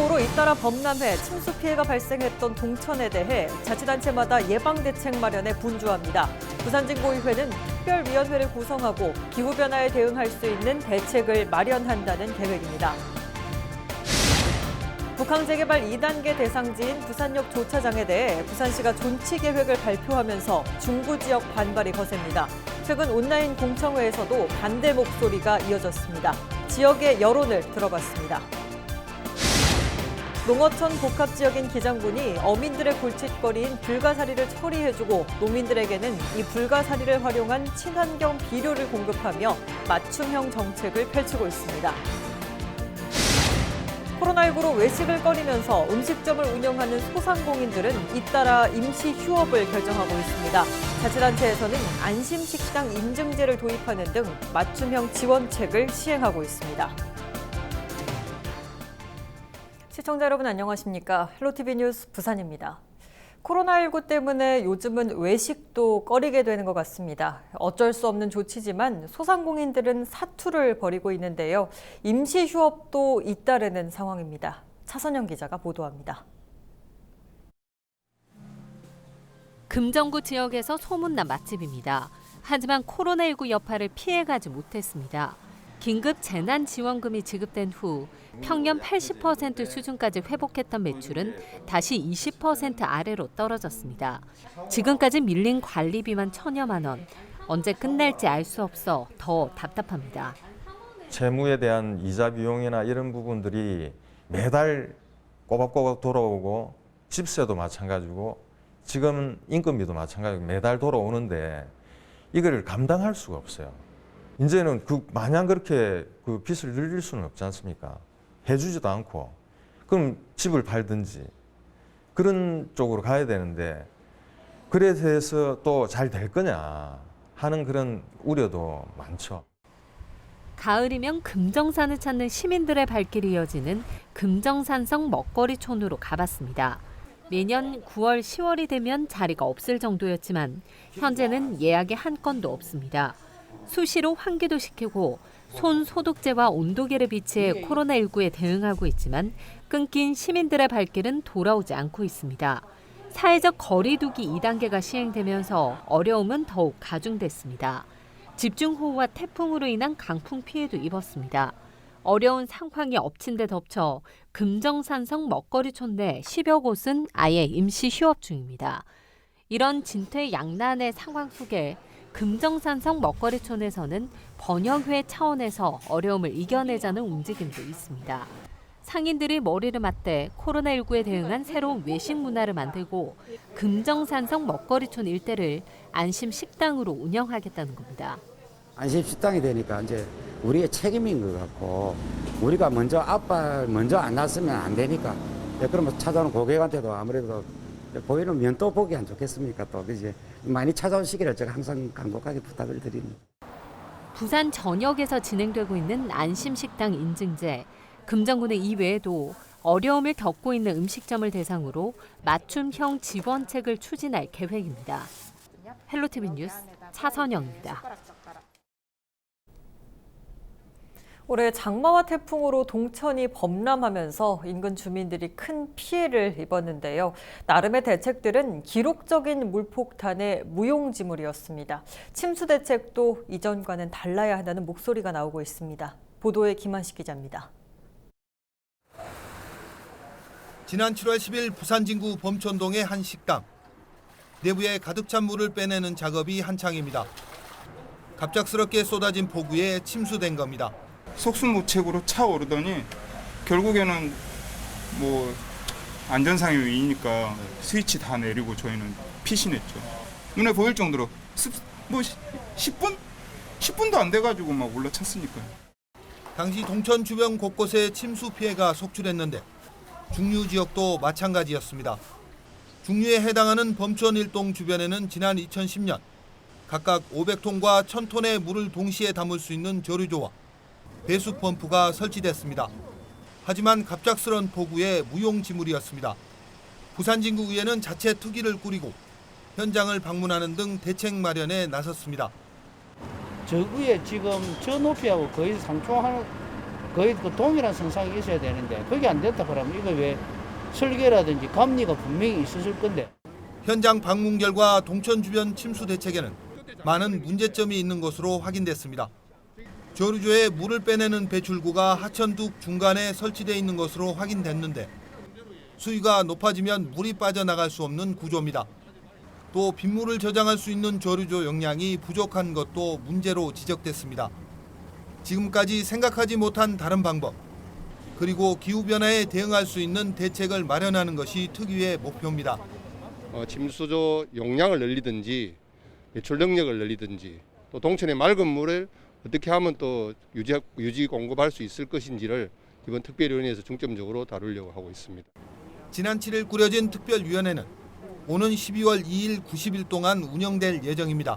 코로나19로 잇따라 범람해 침수 피해가 발생했던 동천에 대해 자치단체마다 예방대책 마련에 분주합니다. 부산진구의회는 특별위원회를 구성하고 기후변화에 대응할 수 있는 대책을 마련한다는 계획입니다. 북항 재개발 2단계 대상지인 부산역 조차장에 대해 부산시가 존치 계획을 발표하면서 중구 지역 반발이 거셉니다. 최근 온라인 공청회에서도 반대 목소리가 이어졌습니다. 지역의 여론을 들어봤습니다. 농어촌 복합지역인 기장군이 어민들의 골칫거리인 불가사리를 처리해주고 농민들에게는 이 불가사리를 활용한 친환경 비료를 공급하며 맞춤형 정책을 펼치고 있습니다. 코로나19로 외식을 꺼리면서 음식점을 운영하는 소상공인들은 잇따라 임시 휴업을 결정하고 있습니다. 자치단체에서는 안심식당 인증제를 도입하는 등 맞춤형 지원책을 시행하고 있습니다. 시청자 여러분 안녕하십니까? 헬로티비 뉴스 부산입니다. 코로나19 때문에 요즘은 외식도 꺼리게 되는 것 같습니다. 어쩔 수 없는 조치지만 소상공인들은 사투를 벌이고 있는데요. 임시 휴업도 잇따르는 상황입니다. 차선영 기자가 보도합니다. 금정구 지역에서 소문난 맛집입니다. 하지만 코로나19 여파를 피해가지 못했습니다. 긴급 재난지원금이 지급된 후 평년 80% 수준까지 회복했던 매출은 다시 20% 아래로 떨어졌습니다. 지금까지 밀린 관리비만 1,000여만 원. 언제 끝날지 알 수 없어 더 답답합니다. 채무에 대한 이자 비용이나 이런 부분들이 매달 꼬박꼬박 돌아오고 집세도 마찬가지고 지금 인건비도 마찬가지고 매달 돌아오는데 이걸 감당할 수가 없어요. 이제는 마냥 그렇게 빚을 늘릴 수는 없지 않습니까? 해주지도 않고. 그럼 집을 팔든지 그런 쪽으로 가야 되는데 그래 대해서 또 잘 될 거냐 하는 그런 우려도 많죠. 가을이면 금정산을 찾는 시민들의 발길이 이어지는 금정산성 먹거리촌으로 가봤습니다. 매년 9월, 10월이 되면 자리가 없을 정도였지만 현재는 예약이 한 건도 없습니다. 수시로 환기도 시키고 손 소독제와 온도계를 비치해 코로나19에 대응하고 있지만 끊긴 시민들의 발길은 돌아오지 않고 있습니다. 사회적 거리 두기 2단계가 시행되면서 어려움은 더욱 가중됐습니다. 집중호우와 태풍으로 인한 강풍 피해도 입었습니다. 어려운 상황이 엎친 데 덮쳐 금정산성 먹거리촌 내 10여 곳은 아예 임시 휴업 중입니다. 이런 진퇴양난의 상황 속에 금정산성 먹거리촌에서는 번영회 차원에서 어려움을 이겨내자는 움직임도 있습니다. 상인들이 머리를 맞대 코로나19에 대응한 새로운 외식 문화를 만들고 금정산성 먹거리촌 일대를 안심식당으로 운영하겠다는 겁니다. 안심식당이 되니까 이제 우리의 책임인 것 같고 우리가 먼저 앞발 먼저 안 났으면 안 되니까 그러면 찾아오는 고객한테도 아무래도 보이는 면도 보기 안 좋겠습니까? 또 이제 많이 찾아오시기를 제가 항상 간곡하게 부탁을 드립니다. 부산 전역에서 진행되고 있는 안심식당 인증제. 금정구는 이외에도 어려움을 겪고 있는 음식점을 대상으로 맞춤형 지원책을 추진할 계획입니다. 헬로티비 뉴스 차선영입니다. 올해 장마와 태풍으로 동천이 범람하면서 인근 주민들이 큰 피해를 입었는데요. 나름의 대책들은 기록적인 물폭탄의 무용지물이었습니다. 침수 대책도 이전과는 달라야 한다는 목소리가 나오고 있습니다. 보도에 김한식 기자입니다. 지난 7월 10일 부산 진구 범천동의 한 식당. 내부에 가득 찬 물을 빼내는 작업이 한창입니다. 갑작스럽게 쏟아진 폭우에 침수된 겁니다. 속수무책으로 차오르더니 결국에는 뭐 안전상의 위이니까 스위치 다 내리고 저희는 피신했죠. 눈에 보일 정도로 10분도 안 돼가지고 막 올라찼으니까요. 당시 동천 주변 곳곳에 침수 피해가 속출했는데 중류 지역도 마찬가지였습니다. 중류에 해당하는 범천 일동 주변에는 지난 2010년 각각 500톤과 1000톤의 물을 동시에 담을 수 있는 저류조와 배수 펌프가 설치됐습니다. 하지만 갑작스런 폭우에 무용지물이었습니다. 부산진구의회는 자체 특위를 꾸리고 현장을 방문하는 등 대책 마련에 나섰습니다. 저 위에 지금 저 높이하고 거의 상충하는 거의 그 동일한 선상이 있어야 되는데 그게 안 됐다 그러면 이거 왜 설계라든지 감리가 분명히 있었을 건데. 현장 방문 결과 동천 주변 침수 대책에는 많은 문제점이 있는 것으로 확인됐습니다. 조류조에 물을 빼내는 배출구가 하천둑 중간에 설치되어 있는 것으로 확인됐는데 수위가 높아지면 물이 빠져나갈 수 없는 구조입니다. 또 빗물을 저장할 수 있는 조류조 용량이 부족한 것도 문제로 지적됐습니다. 지금까지 생각하지 못한 다른 방법, 그리고 기후변화에 대응할 수 있는 대책을 마련하는 것이 특위의 목표입니다. 침수조 용량을 늘리든지 배출 능력을 늘리든지 또 동천의 맑은 물을 어떻게 하면 또 유지 공급할 수 있을 것인지를 이번 특별위원회에서 중점적으로 다루려고 하고 있습니다. 지난 7일 꾸려진 특별위원회는 오는 12월 2일 90일 동안 운영될 예정입니다.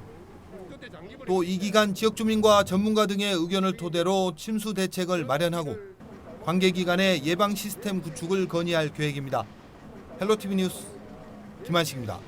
또 이 기간 지역주민과 전문가 등의 의견을 토대로 침수 대책을 마련하고 관계기관의 예방 시스템 구축을 건의할 계획입니다. 헬로티비 뉴스 김한식입니다.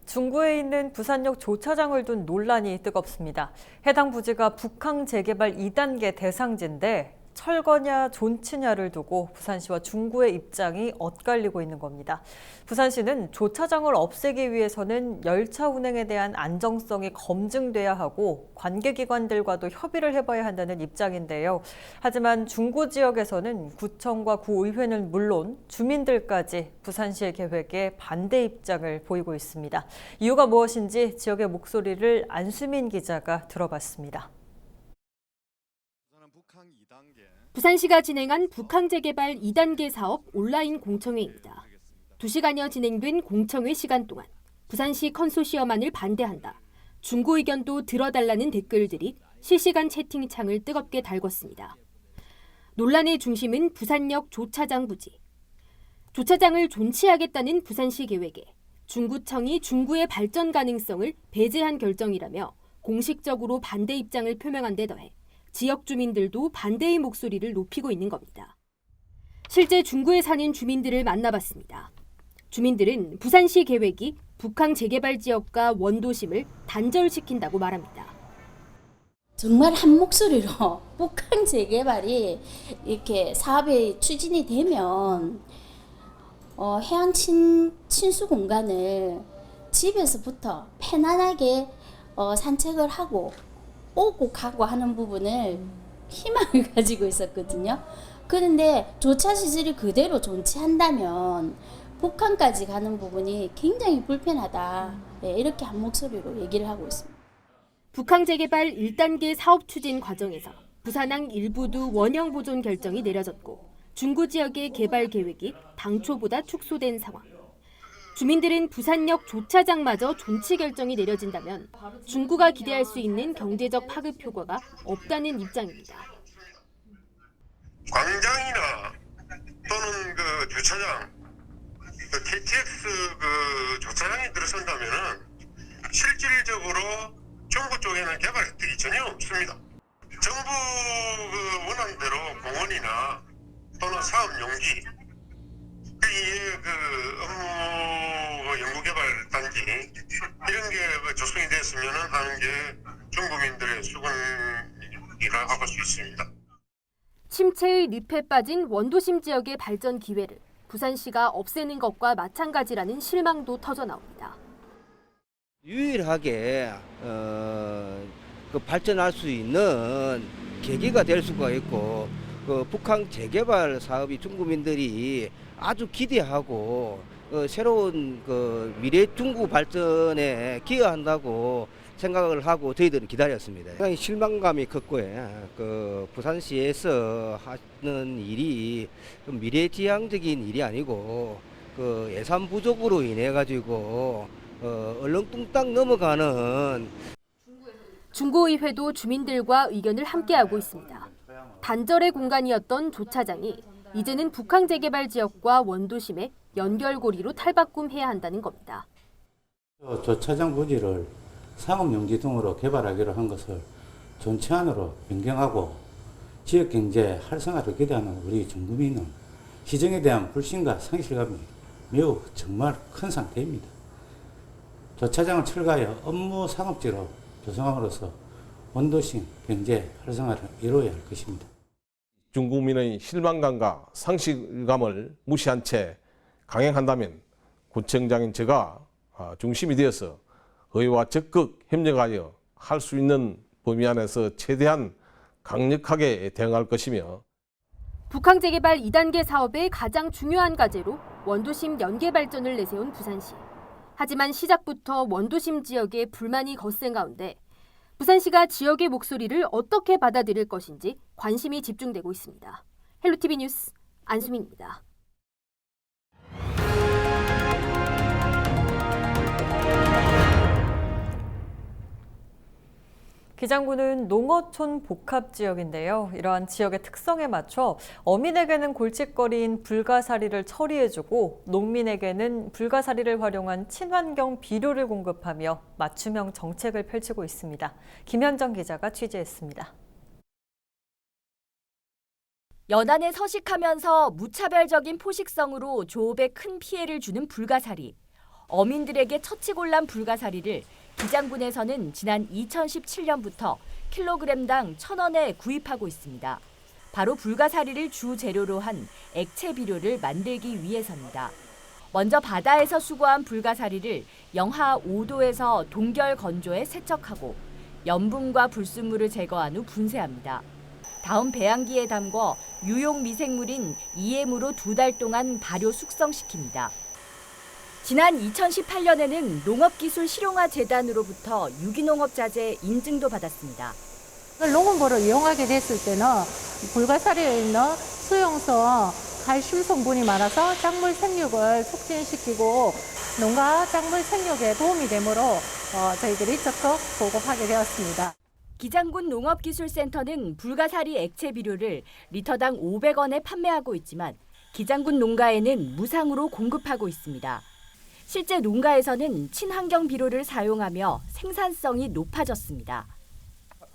중구에 있는 부산역 조차장을 둔 논란이 뜨겁습니다. 해당 부지가 북항 재개발 2단계 대상지인데 철거냐 존치냐를 두고 부산시와 중구의 입장이 엇갈리고 있는 겁니다. 부산시는 조차장을 없애기 위해서는 열차 운행에 대한 안정성이 검증돼야 하고 관계기관들과도 협의를 해봐야 한다는 입장인데요. 하지만 중구 지역에서는 구청과 구의회는 물론 주민들까지 부산시의 계획에 반대 입장을 보이고 있습니다. 이유가 무엇인지 지역의 목소리를 안수민 기자가 들어봤습니다. 부산시가 진행한 북항 재개발 2단계 사업 온라인 공청회입니다. 2시간여 진행된 공청회 시간 동안 부산시 컨소시엄안을 반대한다, 중구 의견도 들어달라는 댓글들이 실시간 채팅창을 뜨겁게 달궜습니다. 논란의 중심은 부산역 조차장 부지. 조차장을 존치하겠다는 부산시 계획에 중구청이 중구의 발전 가능성을 배제한 결정이라며 공식적으로 반대 입장을 표명한 데 더해 지역 주민들도 반대의 목소리를 높이고 있는 겁니다. 실제 중구에 사는 주민들을 만나봤습니다. 주민들은 부산시 계획이 북항 재개발 지역과 원도심을 단절시킨다고 말합니다. 정말 한 목소리로 북항 재개발이 이렇게 사업이 추진이 되면 해안 친수 공간을 집에서부터 편안하게 산책을 하고 오고 가고 하는 부분을 희망을 가지고 있었거든요. 그런데 조차 시설이 그대로 존치한다면 북한까지 가는 부분이 굉장히 불편하다. 이렇게 한 목소리로 얘기를 하고 있습니다. 북항 재개발 1단계 사업 추진 과정에서 부산항 일부도 원형 보존 결정이 내려졌고 중구 지역의 개발 계획이 당초보다 축소된 상황. 주민들은 부산역 조차장마저 존치 결정이 내려진다면 중구가 기대할 수 있는 경제적 파급 효과가 없다는 입장입니다. 광장이나 또는 그 주차장, 그 KTX 그 조차장이 들어선다면은 실질적으로 중구 쪽에는 개발 혜택이 전혀 없습니다. 정부 그 원안대로 공원이나 또는 사업 용지 그 업무 연구개발 단지 이런 게 조성이 됐으면 하는 게 중구민들의 수건이라 할 수 있습니다. 침체의 늪에 빠진 원도심 지역의 발전 기회를 부산시가 없애는 것과 마찬가지라는 실망도 터져나옵니다. 유일하게 그 발전할 수 있는 계기가 될 수가 있고 그 북항 재개발 사업이 중구민들이 아주 기대하고 새로운 그 미래 중구 발전에 기여한다고 생각을 하고 저희들은 기다렸습니다. 상당히 실망감이 컸고요. 그 부산시에서 하는 일이 미래지향적인 일이 아니고 그 예산 부족으로 인해 가지고 얼렁뚱땅 넘어가는. 중구의회도 주민들과 의견을 함께하고 있습니다. 단절의 공간이었던 조차장이 이제는 북항 재개발 지역과 원도심의 연결고리로 탈바꿈해야 한다는 겁니다. 조차장 부지를 상업용지 등으로 개발하기로 한 것을 존치안으로 변경하고 지역경제 활성화를 기대하는 우리 중구민은 시정에 대한 불신과 상실감이 매우 정말 큰 상태입니다. 주차장을 철거하여 업무 상업지로 조성함으로써 원도심 경제 활성화를 이루어야 할 것입니다. 중국민의 실망감과 상실감을 무시한 채 강행한다면 구청장인 제가 중심이 되어서 의회와 적극 협력하여 할 수 있는 범위 안에서 최대한 강력하게 대응할 것이며 북한 재개발 2단계 사업의 가장 중요한 과제로 원도심 연계 발전을 내세운 부산시. 하지만 시작부터 원도심 지역에 불만이 거센 가운데 부산시가 지역의 목소리를 어떻게 받아들일 것인지 관심이 집중되고 있습니다. 헬로티비 뉴스 안수민입니다. 기장군은 농어촌 복합지역인데요. 이러한 지역의 특성에 맞춰 어민에게는 골칫거리인 불가사리를 처리해주고 농민에게는 불가사리를 활용한 친환경 비료를 공급하며 맞춤형 정책을 펼치고 있습니다. 김현정 기자가 취재했습니다. 연안에 서식하면서 무차별적인 포식성으로 조업에 큰 피해를 주는 불가사리. 어민들에게 처치곤란 불가사리를 기장군에서는 지난 2017년부터 킬로그램당 1,000원에 구입하고 있습니다. 바로 불가사리를 주 재료로 한 액체 비료를 만들기 위해서입니다. 먼저 바다에서 수거한 불가사리를 영하 5도에서 동결 건조에 세척하고 염분과 불순물을 제거한 후 분쇄합니다. 다음 배양기에 담궈 유용 미생물인 EM으로 2달 동안 발효 숙성시킵니다. 지난 2018년에는 농업기술실용화재단으로부터 유기농업자재 인증도 받았습니다. 농업으로 이용하게 됐을 때는 불가사리에 있는 수용성 칼슘 성분이 많아서 작물 생육을 촉진시키고 농가 작물 생육에 도움이 되므로 저희들이 적극 보급하게 되었습니다. 기장군 농업기술센터는 불가사리 액체 비료를 리터당 500원에 판매하고 있지만 기장군 농가에는 무상으로 공급하고 있습니다. 실제 농가에서는 친환경 비료를 사용하며 생산성이 높아졌습니다.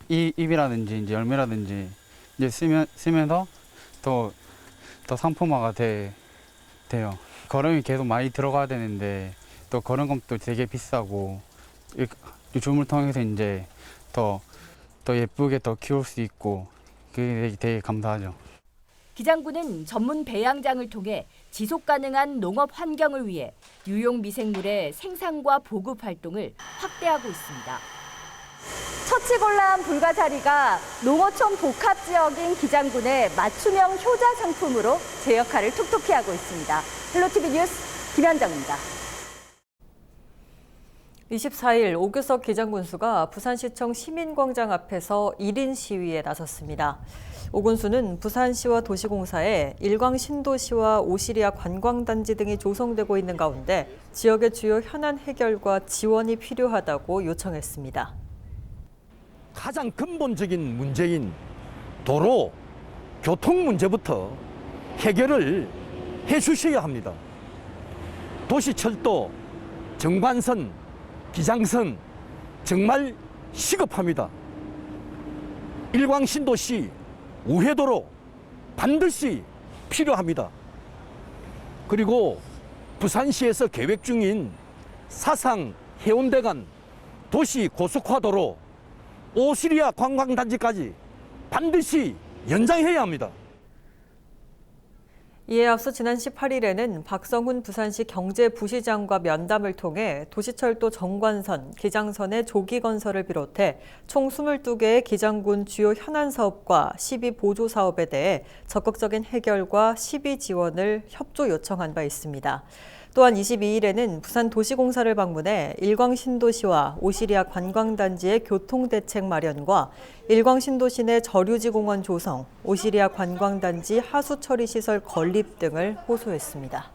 이 잎이라든지 이제 열매라든지 이제 쓰면서 더 상품화가 돼요. 거름이 계속 많이 들어가야 되는데 또 거름값도 되게 비싸고 유출물 통해서 이제 더 예쁘게 더 키울 수 있고 그게 되게 감사하죠. 기장군은 전문 배양장을 통해 지속 가능한 농업 환경을 위해 유용 미생물의 생산과 보급 활동을 확대하고 있습니다. 처치곤란 불가사리가 농어촌 복합 지역인 기장군의 맞춤형 효자 상품으로 제 역할을 톡톡히 하고 있습니다. 헬로티비 뉴스 김현정입니다. 24일 오규석 기장군수가 부산시청 시민광장 앞에서 1인 시위에 나섰습니다. 오 군수는 부산시와 도시공사에 일광신도시와 오시리아 관광단지 등이 조성되고 있는 가운데 지역의 주요 현안 해결과 지원이 필요하다고 요청했습니다. 가장 근본적인 문제인 도로, 교통 문제부터 해결을 해주셔야 합니다. 도시철도, 정관선, 기장선 정말 시급합니다. 일광신도시 우회도로 반드시 필요합니다. 그리고 부산시에서 계획 중인 사상 해운대 간 도시 고속화도로 오시리아 관광단지까지 반드시 연장해야 합니다. 이에 앞서 지난 18일에는 박성훈 부산시 경제부시장과 면담을 통해 도시철도 정관선, 기장선의 조기 건설을 비롯해 총 22개의 기장군 주요 현안 사업과 시비 보조 사업에 대해 적극적인 해결과 시비 지원을 협조 요청한 바 있습니다. 또한 22일에는 부산도시공사를 방문해 일광신도시와 오시리아 관광단지의 교통대책 마련과 일광신도시 내 저류지 공원 조성, 오시리아 관광단지 하수처리시설 건립 등을 호소했습니다.